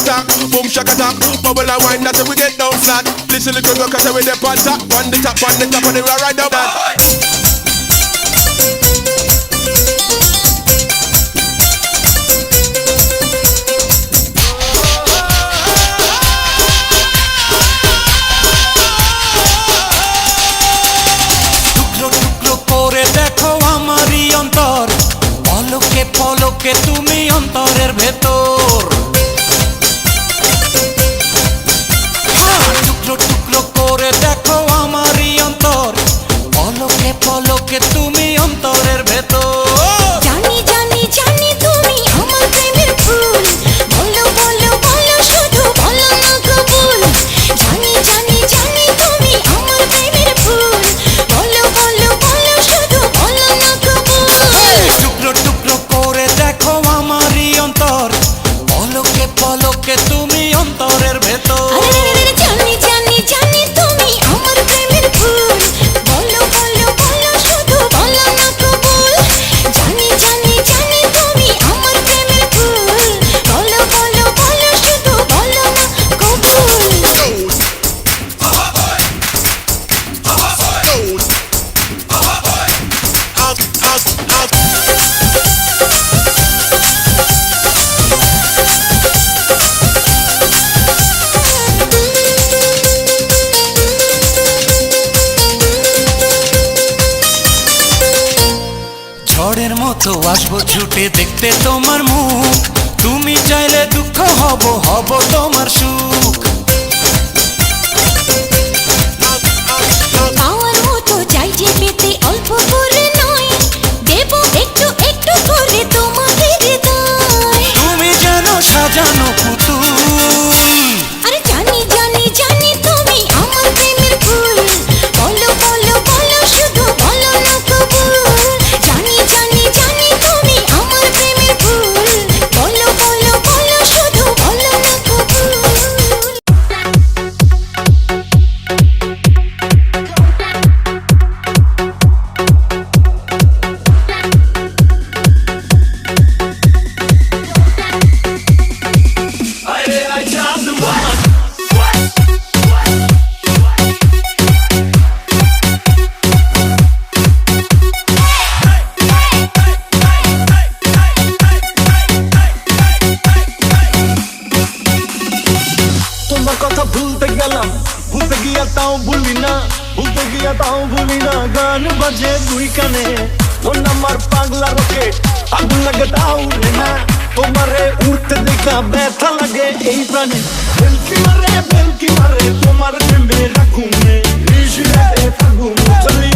attack, boom shaka attack. Bubble and wine, that's how we get down flat. Listen little girl, cause we dey on top of the top of the ride up that. পলকে তুমি অন্তরের ভেতর টুকরো টুকরো করে দেখো আমারই অন্তর পলকে পলকে তুমি অন্তরের ভেতর জানি জানি জানি তুমি আমার প্রেমের ফুল বলো বলো বলো শুধু বলো না কবুল জানি জানি জানি তুমি আমার প্রেমের ফুল বলো বলো বলো শুধু বলো না কবুল টুকরো টুকরো করে দেখো আমারই অন্তর পলকে পলকে তুমি অন্তরের ভেতর জানি জানি জানি তুমি আমার প্রেমের ফুল বলো বলো বলো শুধু বলো না কবুল জানি জানি জানি তুমি আমার প্রেমের ফুল বলো বলো বলো শুধু বলো না কবুল ঝড়ের মতো আসবো ছুটে দেখতে তোমার মুখ তুমি চাইলে দুঃখ হব হব তোমার সুখ পাওয়ার মতো চাই যে পেতে অল্প করে নয় দেব একটু একটু করে তোমাকে হৃদয় তুমি যেন সাজানো পুতুল আরে জানি জানি জানি তুমি আমার প্রেমের ফুল বলো বলো বলো শুধু বলো না কবুল জানি জানি জানি তুমি আমার প্রেমের ফুল বলো বলো বলো শুধু বলো না কবুল তোমার কথা ভুলতে গেলাম ভুলতে গিয়া তাও ভুলি না ভুলতে গিয়া তাও ভুলি না গান বাজে দুই কানে মন আমার পাগলা রকেট আগুন লাগে তাও উড়ে না তোমারে উড়তে দেখা ব্যথা লাগে এই প্রাণে বেলকি মারে তোমার প্রেমে রাখুনে ঋষি রে ফাগুন চলি